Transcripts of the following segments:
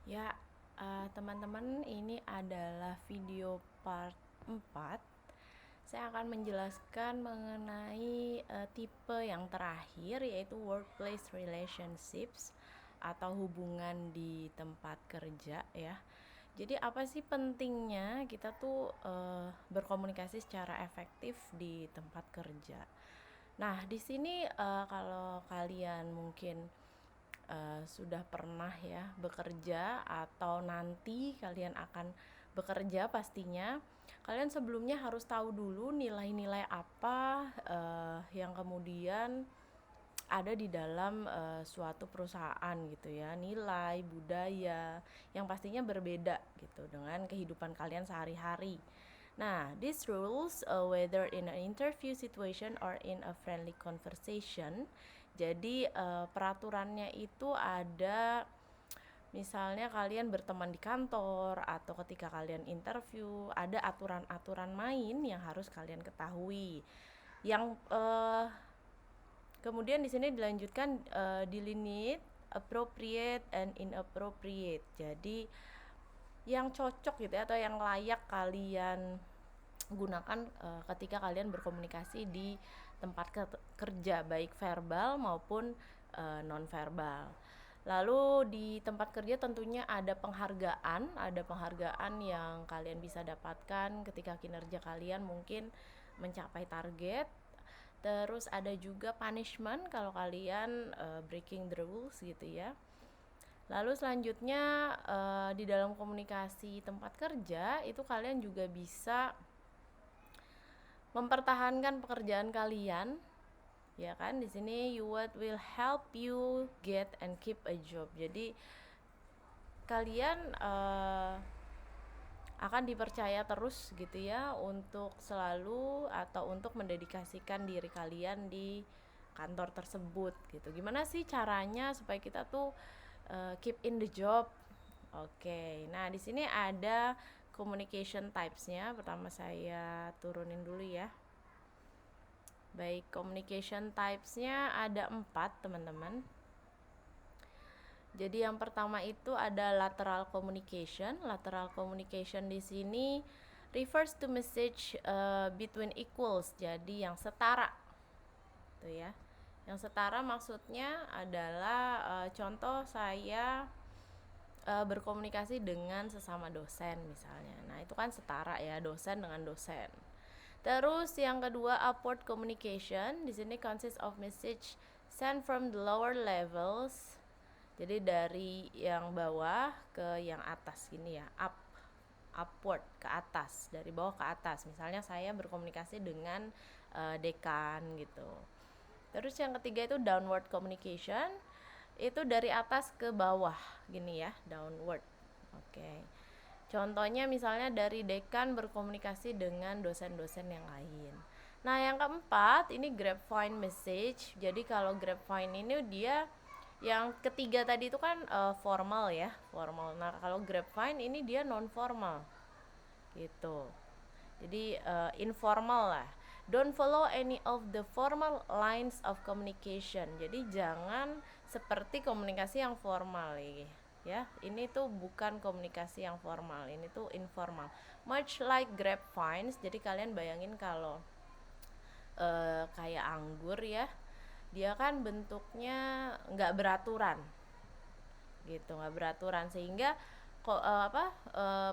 Ya, teman-teman, ini adalah video part 4. Saya akan menjelaskan mengenai tipe yang terakhir, yaitu workplace relationships atau hubungan di tempat kerja ya. Jadi apa sih pentingnya kita tuh berkomunikasi secara efektif di tempat kerja? Nah, di sini kalau kalian mungkin sudah pernah ya bekerja atau nanti kalian akan bekerja, pastinya kalian sebelumnya harus tahu dulu nilai-nilai apa yang kemudian ada di dalam suatu perusahaan gitu ya, nilai budaya yang pastinya berbeda gitu dengan kehidupan kalian sehari-hari. Nah, these rules, whether in an interview situation or in a friendly conversation, jadi peraturannya itu ada, misalnya kalian berteman di kantor atau ketika kalian interview, ada aturan-aturan main yang harus kalian ketahui. Yang kemudian di sini dilanjutkan delineate appropriate and inappropriate. Jadi yang cocok gitu ya, atau yang layak kalian gunakan ketika kalian berkomunikasi di tempat kerja, baik verbal maupun non verbal. Lalu di tempat kerja tentunya ada penghargaan yang kalian bisa dapatkan ketika kinerja kalian mungkin mencapai target. Terus ada juga punishment kalau kalian breaking the rules gitu ya. Lalu selanjutnya di dalam komunikasi tempat kerja itu kalian juga bisa mempertahankan pekerjaan kalian, ya kan? Di sini you what will help you get and keep a job. Jadi kalian akan dipercaya terus gitu ya untuk selalu atau untuk mendedikasikan diri kalian di kantor tersebut gitu. Gimana sih caranya supaya kita tuh keep in the job? Oke, nah di sini ada communication types-nya. Pertama saya turunin dulu ya. Baik, communication types-nya ada 4, teman-teman. Jadi yang pertama itu ada lateral communication. Lateral communication di sini refers to message between equals. Jadi yang setara. Tuh ya. Yang setara maksudnya adalah contoh saya berkomunikasi dengan sesama dosen misalnya. Nah, itu kan setara ya, dosen dengan dosen. Terus yang kedua, upward communication. Di sini consists of message sent from the lower levels. Jadi dari yang bawah ke yang atas gini ya, upward ke atas, dari bawah ke atas. Misalnya saya berkomunikasi dengan dekan gitu. Terus yang ketiga itu downward communication. Itu dari atas ke bawah gini ya, downward. Oke. Contohnya misalnya dari dekan berkomunikasi dengan dosen-dosen yang lain. Nah, yang keempat ini grapevine message. Jadi kalau grapevine ini dia yang ketiga tadi itu kan formal ya, formal. Nah, kalau grapevine ini dia non formal. Gitu. Jadi informal lah. Don't follow any of the formal lines of communication. Jadi jangan seperti komunikasi yang formal ya. Ini tuh bukan komunikasi yang formal, ini tuh informal. Much like grapevines. Jadi kalian bayangin kalau kayak anggur ya, dia kan bentuknya nggak beraturan gitu, nggak beraturan, sehingga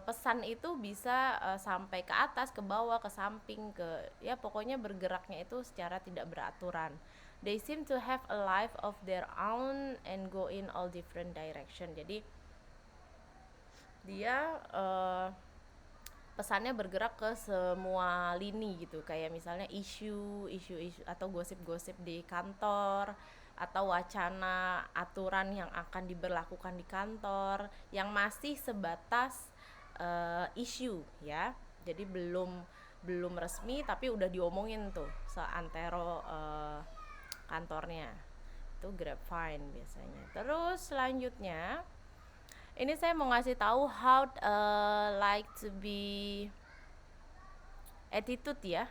pesan itu bisa sampai ke atas, ke bawah, ke samping, ke ya pokoknya bergeraknya itu secara tidak beraturan. They seem to have a life of their own and go in all different direction. Jadi dia pesannya bergerak ke semua lini gitu, kayak misalnya isu atau gosip-gosip di kantor, atau wacana aturan yang akan diberlakukan di kantor yang masih sebatas isu ya. Jadi belum resmi tapi udah diomongin tuh seantero kantornya. Itu grapevine biasanya. Terus selanjutnya ini saya mau ngasih tahu how like to be attitude ya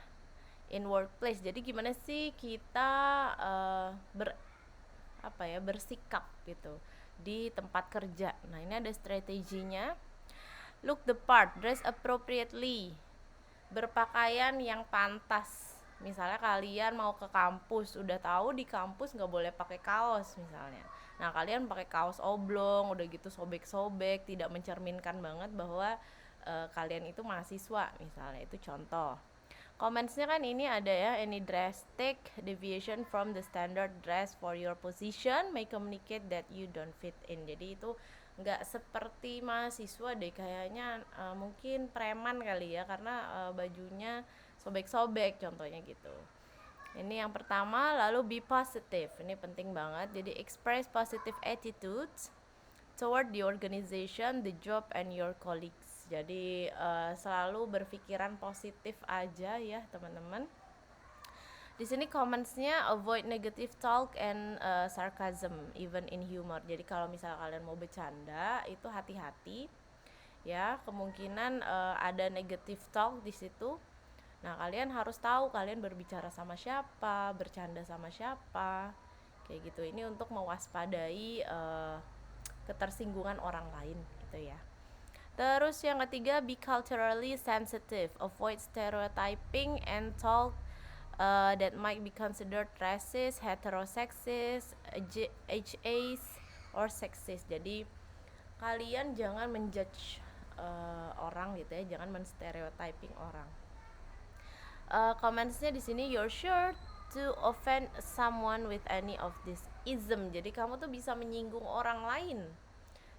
in workplace. Jadi gimana sih kita bersikap gitu di tempat kerja. Nah, ini ada strateginya. Look the part, dress appropriately. Berpakaian yang pantas. Misalnya kalian mau ke kampus, udah tahu di kampus nggak boleh pakai kaos misalnya. Nah, kalian pakai kaos oblong, udah gitu sobek-sobek, tidak mencerminkan banget bahwa kalian itu mahasiswa misalnya. Itu contoh. Commentsnya kan ini ada ya, any drastic deviation from the standard dress for your position may communicate that you don't fit in. Jadi itu nggak seperti mahasiswa deh, kayaknya mungkin preman kali ya, karena bajunya sobek-sobek contohnya gitu. Ini yang pertama. Lalu be positive, ini penting banget. Jadi express positive attitudes toward the organization, the job, and your colleagues. Jadi selalu berpikiran positif aja ya teman-teman. Di sini comments-nya avoid negative talk and sarcasm even in humor. Jadi kalau misalnya kalian mau bercanda itu hati-hati ya, kemungkinan ada negative talk di situ. Nah, kalian harus tahu kalian berbicara sama siapa, bercanda sama siapa, kayak gitu. Ini untuk mewaspadai ketersinggungan orang lain gitu ya. Terus yang ketiga, be culturally sensitive, avoid stereotyping and talk that might be considered racist, heterosexist, ageist, or sexist. Jadi kalian jangan menjudge orang gitu ya, jangan menstereotyping orang. Commentsnya di sini, you're sure to offend someone with any of this ism. Jadi kamu tuh bisa menyinggung orang lain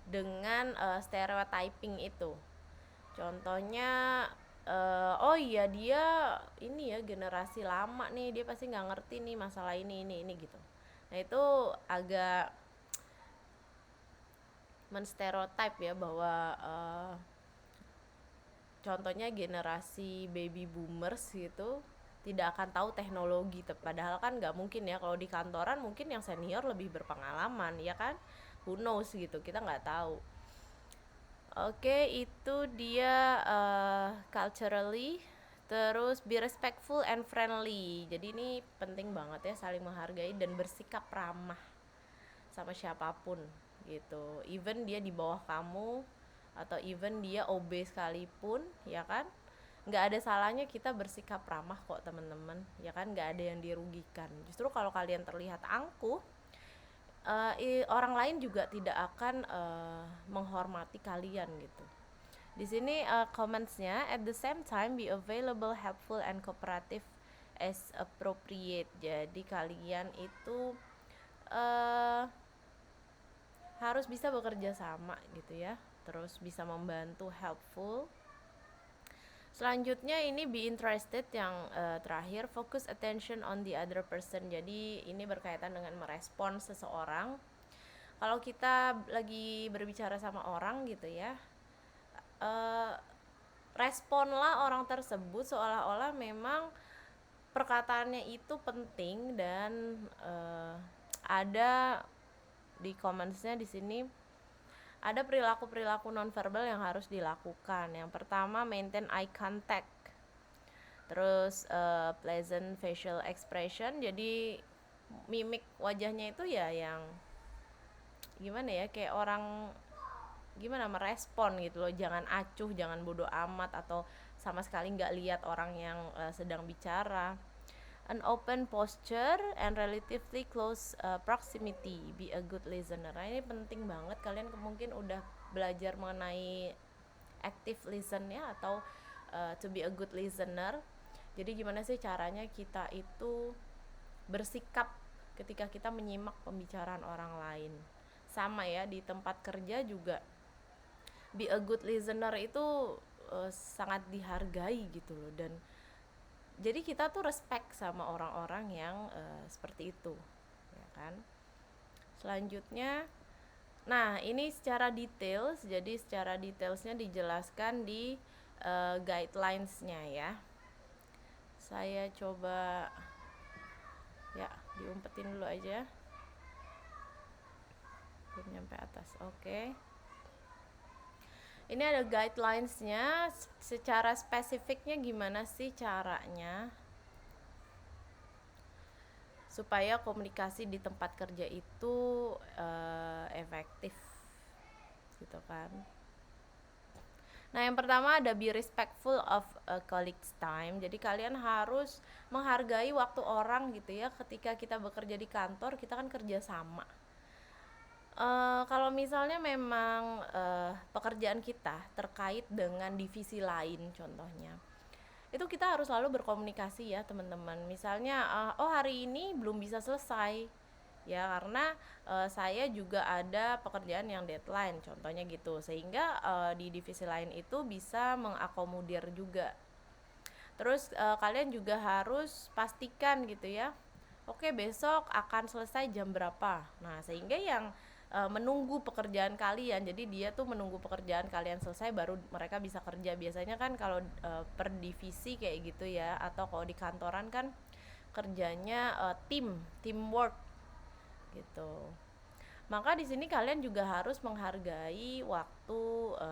dengan stereotyping itu. Contohnya oh iya dia ini ya generasi lama nih, dia pasti nggak ngerti nih masalah ini gitu. Nah, itu agak menstereotip ya, bahwa contohnya generasi baby boomers gitu tidak akan tahu teknologi. Padahal kan nggak mungkin ya, kalau di kantoran mungkin yang senior lebih berpengalaman ya kan, who knows gitu, kita nggak tahu. Oke, itu dia culturally. Terus be respectful and friendly. Jadi ini penting banget ya, saling menghargai dan bersikap ramah sama siapapun gitu. Even dia di bawah kamu atau even dia OB sekalipun, ya kan? Nggak ada salahnya kita bersikap ramah kok teman-teman, ya kan? Nggak ada yang dirugikan. Justru kalau kalian terlihat angkuh, orang lain juga tidak akan menghormati kalian gitu. Di sini comments-nya, at the same time be available, helpful, and cooperative as appropriate. Jadi kalian itu harus bisa bekerja sama gitu ya, terus bisa membantu, helpful. Selanjutnya ini be interested, yang terakhir focus attention on the other person. Jadi ini berkaitan dengan merespon seseorang. Kalau kita lagi berbicara sama orang gitu ya, responlah orang tersebut seolah-olah memang perkataannya itu penting. Dan ada di commentsnya di sini ada perilaku-perilaku nonverbal yang harus dilakukan. Yang pertama, maintain eye contact. Terus pleasant facial expression. Jadi mimik wajahnya itu ya yang gimana ya, kayak orang gimana merespon gitu loh. Jangan acuh, jangan bodoh amat atau sama sekali nggak lihat orang yang sedang bicara. An open posture and relatively close proximity, be a good listener. Nah, ini penting banget. Kalian mungkin udah belajar mengenai active listen ya, atau to be a good listener. Jadi gimana sih caranya kita itu bersikap ketika kita menyimak pembicaraan orang lain. Sama ya, di tempat kerja juga be a good listener itu sangat dihargai gitu loh. Dan jadi kita tuh respect sama orang-orang yang seperti itu, ya kan? Selanjutnya, nah ini secara details. Jadi secara detailsnya dijelaskan di guidelines-nya ya. Saya coba ya diumpetin dulu aja, belum nyampe atas. Oke. Ini ada guidelines-nya, secara spesifiknya gimana sih caranya. supaya komunikasi di tempat kerja itu efektif gitu kan. Nah, yang pertama ada be respectful of a colleague's time. Jadi kalian harus menghargai waktu orang gitu ya. Ketika kita bekerja di kantor, kita kan kerja sama. Kalau misalnya memang pekerjaan kita terkait dengan divisi lain contohnya, itu kita harus selalu berkomunikasi ya teman-teman. Misalnya oh hari ini belum bisa selesai ya karena saya juga ada pekerjaan yang deadline contohnya gitu, sehingga di divisi lain itu bisa mengakomodir juga. Terus kalian juga harus pastikan gitu ya, oke besok akan selesai jam berapa. Nah sehingga yang menunggu pekerjaan kalian, jadi dia tuh menunggu pekerjaan kalian selesai baru mereka bisa kerja. Biasanya kan kalau per divisi kayak gitu ya, atau kalau di kantoran kan kerjanya teamwork gitu. Maka di sini kalian juga harus menghargai waktu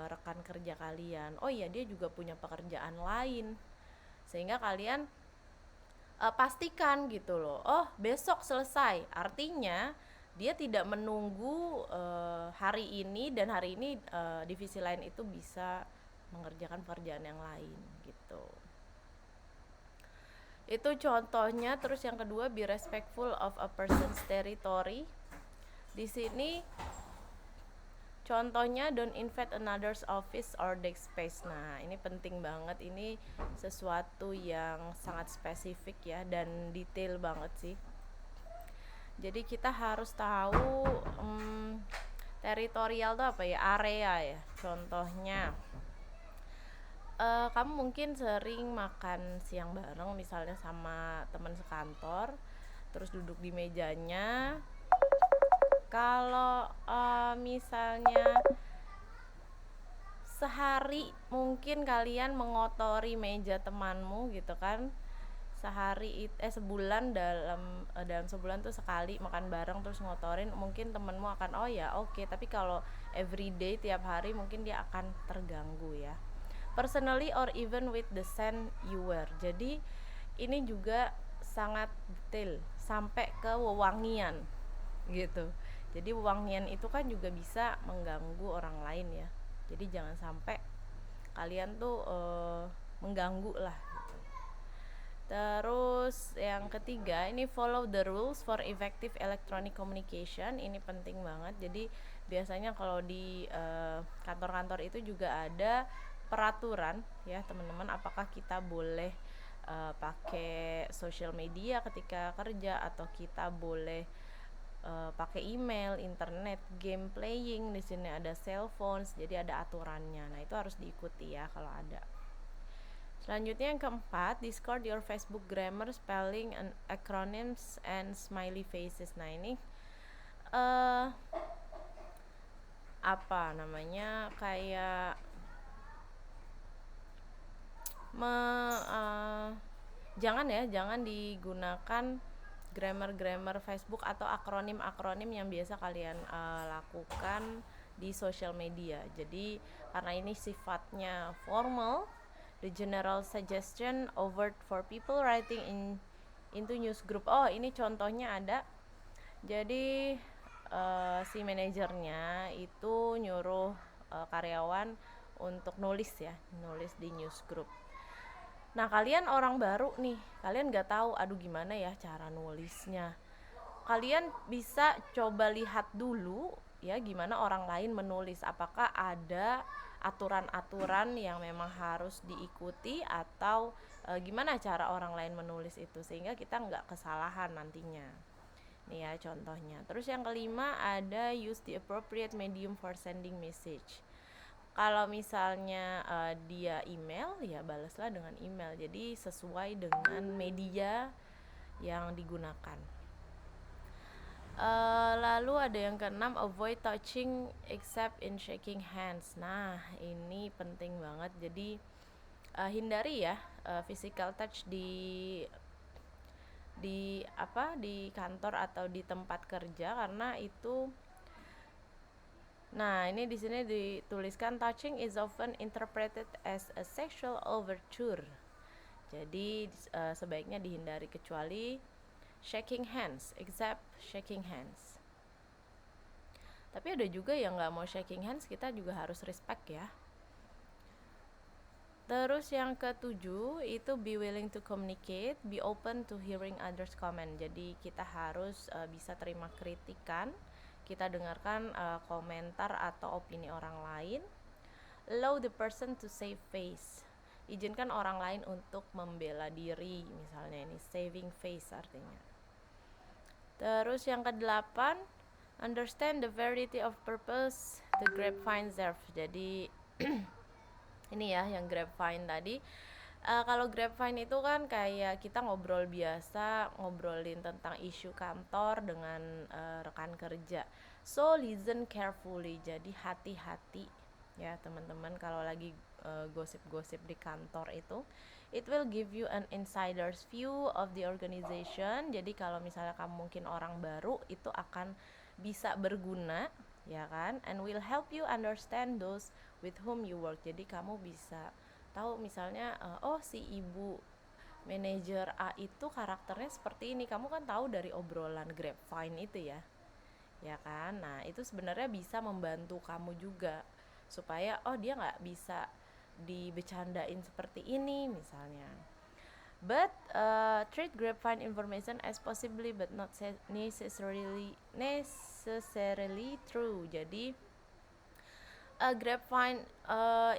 rekan kerja kalian. Oh iya, dia juga punya pekerjaan lain, sehingga kalian pastikan gitu loh. Oh besok selesai, artinya dia tidak menunggu hari ini, dan hari ini divisi lain itu bisa mengerjakan pekerjaan yang lain gitu. Itu contohnya. Terus yang kedua, be respectful of a person's territory. Di sini contohnya, don't invade another's office or desk space. Nah ini penting banget, ini sesuatu yang sangat spesifik ya dan detail banget sih. Jadi kita harus tahu teritorial itu apa ya, area ya. Contohnya kamu mungkin sering makan siang bareng misalnya sama teman sekantor, terus duduk di mejanya. Kalau misalnya sehari mungkin kalian mengotori meja temanmu gitu kan, sebulan, dalam sebulan tuh sekali makan bareng terus ngotorin, mungkin temenmu akan oh ya oke. Tapi kalau everyday tiap hari mungkin dia akan terganggu ya. Personally or even with the scent you wear. Jadi ini juga sangat detail sampai ke wewangian gitu. Jadi wewangian itu kan juga bisa mengganggu orang lain ya. Jadi jangan sampai kalian tuh mengganggu lah gitu. Terus yang ketiga, ini follow the rules for effective electronic communication. Ini penting banget. Jadi biasanya kalau di kantor-kantor itu juga ada peraturan ya teman-teman, apakah kita boleh pakai social media ketika kerja, atau kita boleh pakai email, internet, game playing. Di sini ada cell phones, jadi ada aturannya. Nah itu harus diikuti ya kalau ada. Selanjutnya yang keempat, discard your Facebook grammar, spelling, and acronyms, and smiley faces. Nah ini apa namanya, kayak jangan digunakan grammar Facebook atau akronim yang biasa kalian lakukan di social media. Jadi karena ini sifatnya formal, the general suggestion overt for people writing into news group. Oh ini contohnya ada. Jadi si manajernya itu nyuruh karyawan untuk nulis di news group. Nah kalian orang baru nih, kalian nggak tahu aduh gimana ya cara nulisnya. Kalian bisa coba lihat dulu ya gimana orang lain menulis, apakah ada aturan-aturan yang memang harus diikuti, atau gimana cara orang lain menulis itu, sehingga kita nggak kesalahan nantinya. Nih ya contohnya. Terus yang kelima ada use the appropriate medium for sending message. Kalau misalnya dia email, ya balaslah dengan email. Jadi sesuai dengan media yang digunakan. Lalu ada yang keenam, avoid touching except in shaking hands. Nah ini penting banget. Jadi hindari ya physical touch di kantor atau di tempat kerja, karena itu. Nah, ini di sini dituliskan touching is often interpreted as a sexual overture. Jadi sebaiknya dihindari, kecuali shaking hands, except shaking hands. Tapi ada juga yang nggak mau shaking hands, kita juga harus respect ya. Terus yang ketujuh itu be willing to communicate, be open to hearing others comment. Jadi kita harus bisa terima kritikan, kita dengarkan komentar atau opini orang lain. Allow the person to save face. Izinkan orang lain untuk membela diri, misalnya ini saving face artinya. Terus yang kedelapan, understand the variety of purpose the grapevine serve. Jadi ini ya yang grapevine tadi. Kalau grapevine itu kan kayak kita ngobrol biasa, ngobrolin tentang isu kantor dengan rekan kerja. So listen carefully. Jadi hati-hati ya teman-teman kalau lagi gosip-gosip di kantor itu. It will give you an insider's view of the organization. Jadi kalau misalnya kamu mungkin orang baru, itu akan bisa berguna, ya kan? And will help you understand those with whom you work. Jadi kamu bisa tahu misalnya oh si ibu manajer A itu karakternya seperti ini. Kamu kan tahu dari obrolan grapevine itu ya. Ya kan? Nah, itu sebenarnya bisa membantu kamu juga supaya oh dia nggak bisa dibecandain seperti ini misalnya. But treat grapevine information as possibly but not necessarily true. Jadi grapevine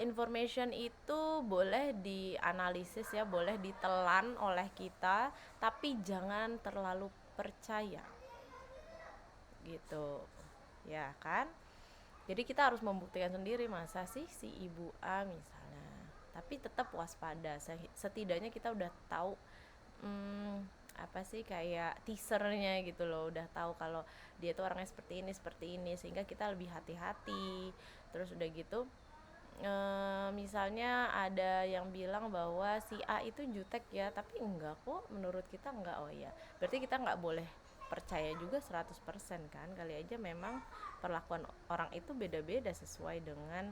information itu boleh dianalisis ya, boleh ditelan oleh kita, tapi jangan terlalu percaya gitu ya kan. Jadi kita harus membuktikan sendiri, masa sih si ibu A misalnya, tapi tetap waspada. Setidaknya kita udah tahu apa sih kayak teasernya gitu loh, udah tahu kalau dia tuh orangnya seperti ini, sehingga kita lebih hati-hati. Terus udah gitu misalnya ada yang bilang bahwa si A itu jutek ya, tapi enggak kok, menurut kita enggak. Oh ya, berarti kita enggak boleh percaya juga 100% kan, kali aja memang perlakuan orang itu beda-beda sesuai dengan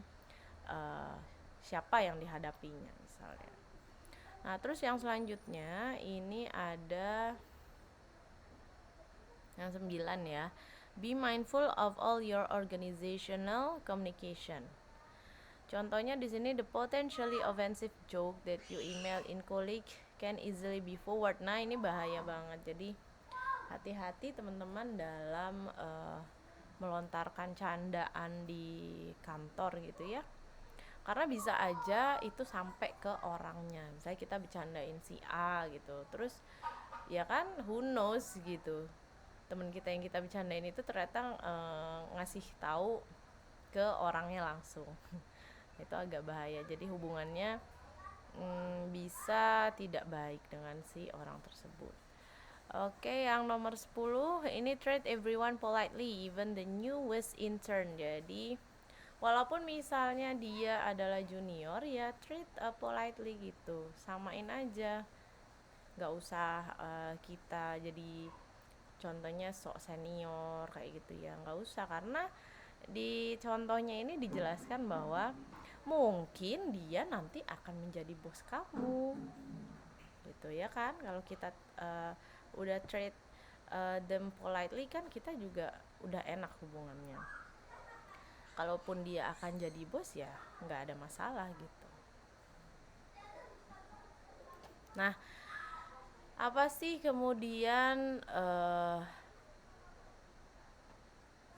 siapa yang dihadapinya misalnya. Nah terus yang selanjutnya ini ada yang 9 ya, be mindful of all your organizational communication. Contohnya di sini, the potentially offensive joke that you email in colleague can easily be forward. Nah ini bahaya banget, jadi hati-hati teman-teman dalam melontarkan candaan di kantor gitu ya, karena bisa aja itu sampai ke orangnya. Misalnya kita bercandain si A gitu, terus ya kan who knows gitu, teman kita yang kita bercandain itu ternyata ngasih tahu ke orangnya langsung. Itu agak bahaya, jadi hubungannya bisa tidak baik dengan si orang tersebut. Oke, yang nomor 10 ini treat everyone politely, even the newest intern. Jadi walaupun misalnya dia adalah junior ya treat politely gitu, samain aja, nggak usah kita jadi contohnya sok senior kayak gitu ya, nggak usah. Karena di contohnya ini dijelaskan bahwa mungkin dia nanti akan menjadi bos kamu gitu ya kan. Kalau kita udah treat them politely kan kita juga udah enak hubungannya. Kalaupun dia akan jadi bos ya nggak ada masalah gitu. Nah apa sih kemudian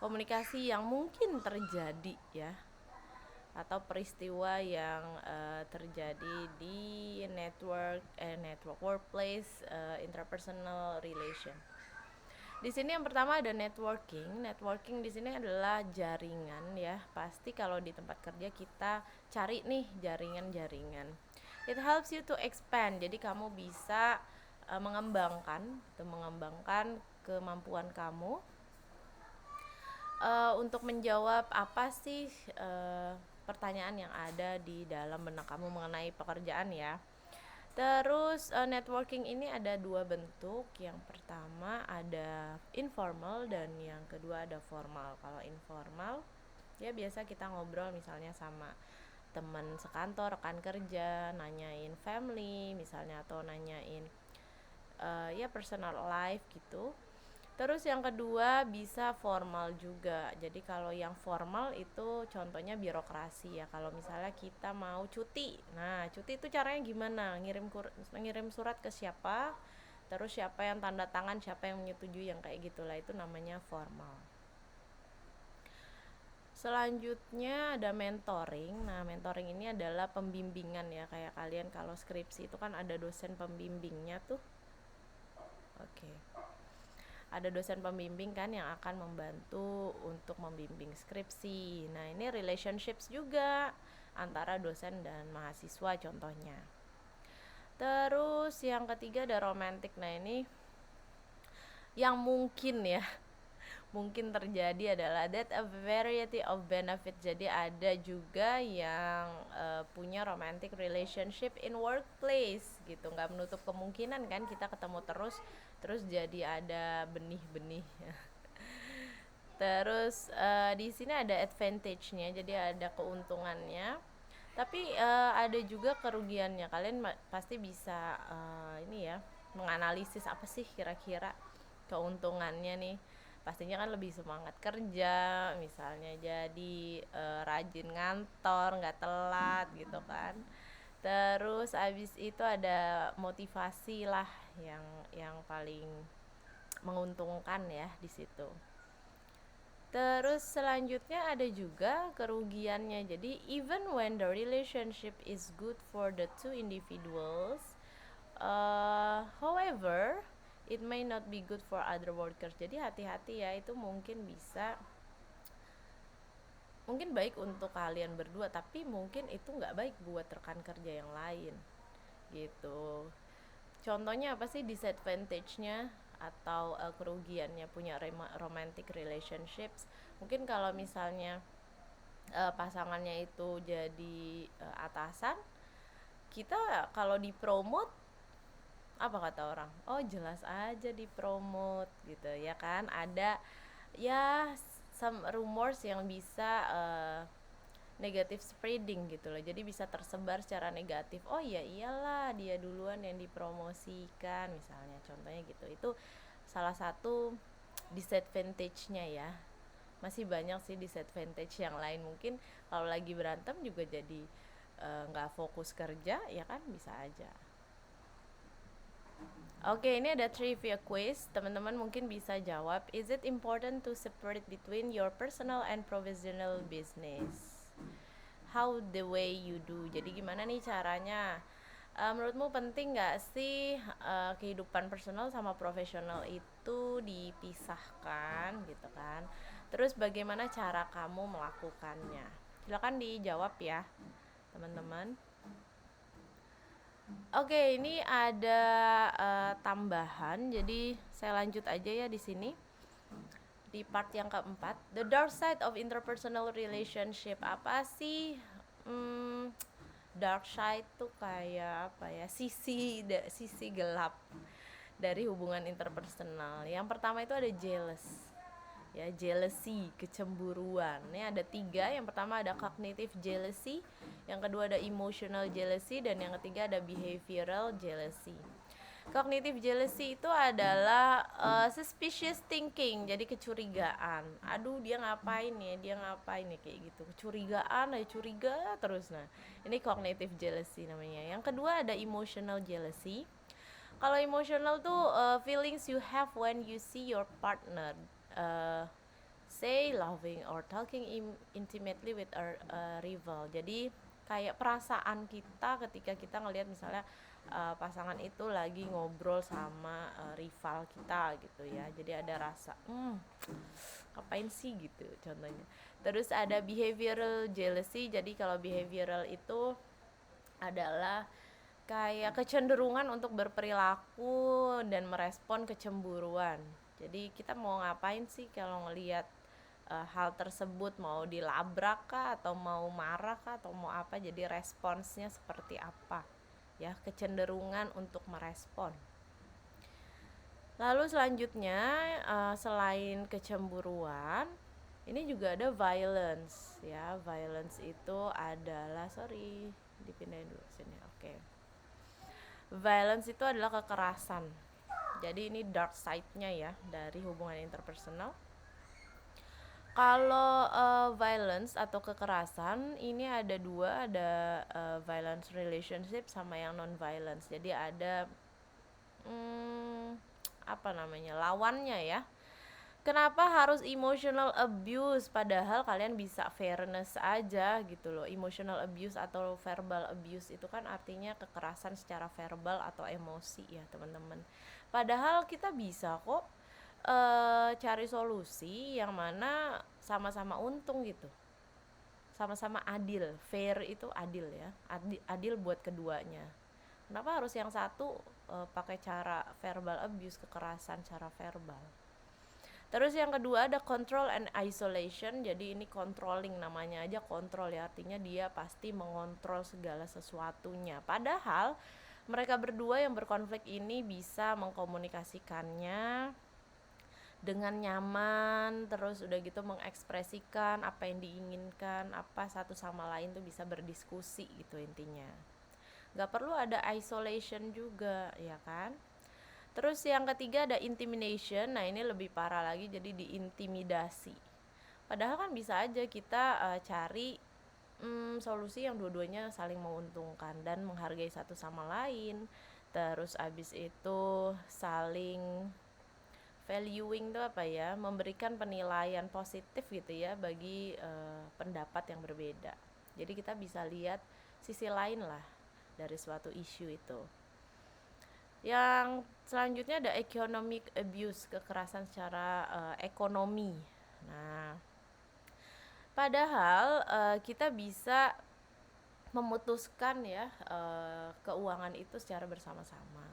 komunikasi yang mungkin terjadi ya, atau peristiwa yang terjadi di network workplace, interpersonal relation. Di sini yang pertama ada networking. Networking di sini adalah jaringan ya. Pasti kalau di tempat kerja kita cari nih jaringan-jaringan. It helps you to expand. Jadi kamu bisa mengembangkan kemampuan kamu untuk menjawab apa sih pertanyaan yang ada di dalam benak kamu mengenai pekerjaan ya. Terus networking ini ada dua bentuk. Yang pertama ada informal dan yang kedua ada formal. Kalau informal ya biasa kita ngobrol misalnya sama teman sekantor, rekan kerja, nanyain family misalnya, atau nanyain ya personal life gitu. Terus yang kedua bisa formal juga. Jadi kalau yang formal itu contohnya birokrasi ya. Kalau misalnya kita mau cuti. Nah, cuti itu caranya gimana? Ngirim surat ke siapa? Terus siapa yang tanda tangan, siapa yang menyetujui, yang kayak gitulah, itu namanya formal. Selanjutnya ada mentoring. Nah, mentoring ini adalah pembimbingan ya. Kayak kalian kalau skripsi itu kan ada dosen pembimbingnya tuh. Oke. Ada dosen pembimbing kan yang akan membantu untuk membimbing skripsi. Nah, ini relationships juga antara dosen dan mahasiswa contohnya. Terus yang ketiga ada romantic. Nah, ini yang mungkin ya mungkin terjadi adalah that a variety of benefits. Jadi ada juga yang punya romantic relationship in workplace gitu. Nggak menutup kemungkinan kan kita ketemu terus jadi ada benih-benih. Terus di sini ada advantage-nya, jadi ada keuntungannya. Tapi ada juga kerugiannya. Kalian pasti bisa ini ya, menganalisis apa sih kira-kira keuntungannya nih. Pastinya kan lebih semangat kerja, misalnya jadi rajin ngantor, nggak telat gitu kan. Terus abis itu ada motivasi lah yang paling menguntungkan ya di situ. Terus selanjutnya ada juga kerugiannya. Jadi even when the relationship is good for the two individuals, however, it may not be good for other workers. Jadi hati-hati ya, itu mungkin baik untuk kalian berdua, tapi mungkin itu nggak baik buat rekan kerja yang lain gitu. Contohnya apa sih disadvantage-nya atau kerugiannya punya romantic relationships? Mungkin kalau misalnya pasangannya itu jadi atasan, kita kalau dipromote, apa kata orang? Oh, jelas aja dipromote gitu ya kan. Ada ya some rumors yang bisa negative spreading gitu loh. Jadi bisa tersebar secara negatif. Oh ya iyalah, dia duluan yang dipromosikan misalnya, contohnya gitu. Itu salah satu disadvantage-nya ya. Masih banyak sih disadvantage yang lain. Mungkin kalau lagi berantem juga jadi nggak fokus kerja ya kan, bisa aja. Oke, ini ada trivia quiz. Teman-teman mungkin bisa jawab. Is it important to separate between your personal and professional business? How the way you do. Jadi gimana nih caranya? Menurutmu penting nggak sih kehidupan personal sama profesional itu dipisahkan gitu kan? Terus bagaimana cara kamu melakukannya? Silakan dijawab ya, teman-teman. Oke, ini ada tambahan. Jadi saya lanjut aja ya di sini. Di part yang keempat, the dark side of interpersonal relationship. Apa sih dark side tuh kayak apa ya? Sisi gelap dari hubungan interpersonal. Yang pertama itu ada jealous. Ya, jealousy, kecemburuan. Ini ada 3. Yang pertama ada cognitive jealousy, yang kedua ada emotional jealousy, dan yang ketiga ada behavioral jealousy. Cognitive jealousy itu adalah suspicious thinking, jadi kecurigaan. Aduh, dia ngapain ya kayak gitu. Kecurigaan, curiga terus. Nah, ini cognitive jealousy namanya. Yang kedua ada emotional jealousy. Kalau emotional tuh feelings you have when you see your partner say loving or talking intimately with a rival. Jadi kayak perasaan kita ketika kita ngelihat misalnya pasangan itu lagi ngobrol sama rival kita gitu ya. Jadi ada rasa ngapain sih gitu contohnya. Terus ada behavioral jealousy. Jadi kalau behavioral itu adalah kayak kecenderungan untuk berperilaku dan merespon kecemburuan. Jadi kita mau ngapain sih kalau ngelihat hal tersebut, mau dilabrak kah atau mau marah kah atau mau apa, jadi responsnya seperti apa ya, kecenderungan untuk merespon. Lalu selanjutnya selain kecemburuan, ini juga ada violence ya. Violence itu adalah dipindahin dulu sini. Oke. Violence itu adalah kekerasan. Jadi ini dark side-nya ya dari hubungan interpersonal. Kalau violence atau kekerasan ini ada dua, ada violence relationship sama yang non violence. Jadi ada apa namanya, lawannya ya. Kenapa harus emotional abuse padahal kalian bisa fairness aja gitu loh. Emotional abuse atau verbal abuse itu kan artinya kekerasan secara verbal atau emosi ya teman-teman. Padahal kita bisa kok cari solusi yang mana sama-sama untung gitu, sama-sama adil. Fair itu adil ya, adil buat keduanya. Kenapa harus yang satu pakai cara verbal abuse, kekerasan cara verbal. Terus yang kedua ada control and isolation. Jadi ini controlling, namanya aja kontrol ya, artinya dia pasti mengontrol segala sesuatunya. Padahal mereka berdua yang berkonflik ini bisa mengkomunikasikannya dengan nyaman, terus udah gitu mengekspresikan apa yang diinginkan, apa satu sama lain tuh bisa berdiskusi gitu intinya. Gak perlu ada isolation juga ya kan. Terus yang ketiga ada intimidation. Nah ini lebih parah lagi, jadi diintimidasi. Padahal kan bisa aja kita cari solusi yang dua-duanya saling menguntungkan dan menghargai satu sama lain. Terus abis itu saling valuing tuh apa ya, memberikan penilaian positif gitu ya bagi pendapat yang berbeda. Jadi kita bisa lihat sisi lain lah dari suatu isu itu. Yang selanjutnya ada economic abuse, kekerasan secara ekonomi. Nah, padahal kita bisa memutuskan ya keuangan itu secara bersama-sama.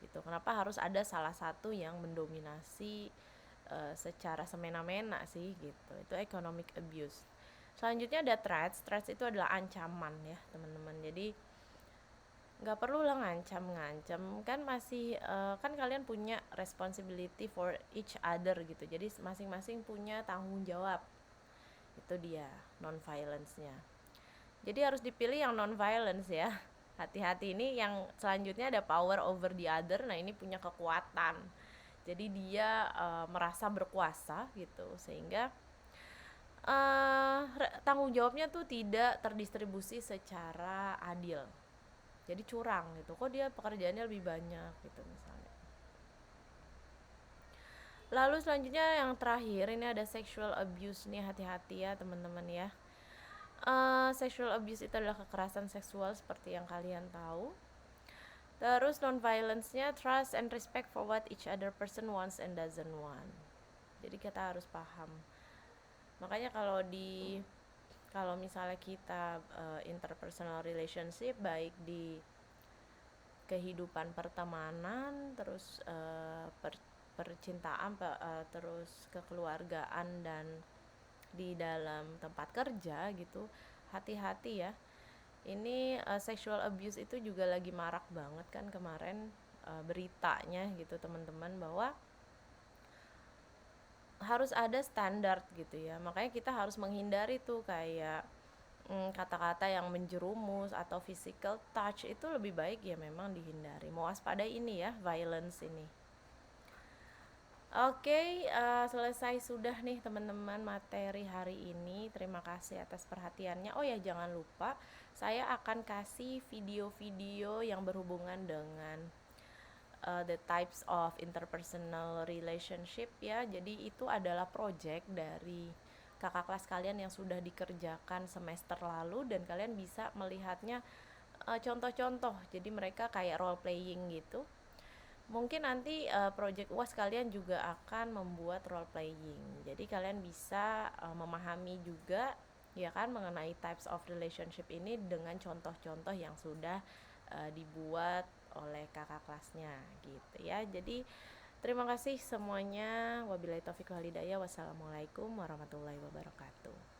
Gitu. Kenapa harus ada salah satu yang mendominasi secara semena-mena sih gitu. Itu economic abuse. Selanjutnya ada threats. Threats itu adalah ancaman ya, teman-teman. Jadi nggak perlu lah ngancam kan masih kan kalian punya responsibility for each other gitu, jadi masing-masing punya tanggung jawab. Itu dia non violence nya, jadi harus dipilih yang non violence ya. Hati-hati, ini yang selanjutnya ada power over the other. Nah ini punya kekuatan, jadi dia merasa berkuasa gitu, sehingga tanggung jawabnya tuh tidak terdistribusi secara adil, jadi curang gitu, kok dia pekerjaannya lebih banyak gitu misalnya. Lalu selanjutnya yang terakhir ini ada sexual abuse nih, hati-hati ya teman-teman ya. Sexual abuse itu adalah kekerasan seksual seperti yang kalian tahu. Terus non violence-nya trust and respect for what each other person wants and doesn't want. Jadi kita harus paham. Makanya kalau misalnya kita interpersonal relationship, baik di kehidupan pertemanan, terus percintaan, terus kekeluargaan, dan di dalam tempat kerja gitu, hati-hati ya. Ini sexual abuse itu juga lagi marak banget kan kemarin beritanya gitu teman-teman, bahwa harus ada standar gitu ya. Makanya kita harus menghindari tuh kayak kata-kata yang menjerumus atau physical touch, itu lebih baik ya memang dihindari. Mau waspada ini ya, violence ini. Oke, selesai sudah nih teman-teman materi hari ini. Terima kasih atas perhatiannya. Oh ya, jangan lupa saya akan kasih video-video yang berhubungan dengan the types of interpersonal relationship ya. Jadi itu adalah project dari kakak kelas kalian yang sudah dikerjakan semester lalu, dan kalian bisa melihatnya contoh-contoh. Jadi mereka kayak role playing gitu. Mungkin nanti project UAS kalian juga akan membuat role playing. Jadi kalian bisa memahami juga ya kan mengenai types of relationship ini dengan contoh-contoh yang sudah dibuat oleh kakak kelasnya gitu ya. Jadi terima kasih semuanya. Wabillahi taufiq wal hidayah. Wassalamualaikum warahmatullahi wabarakatuh.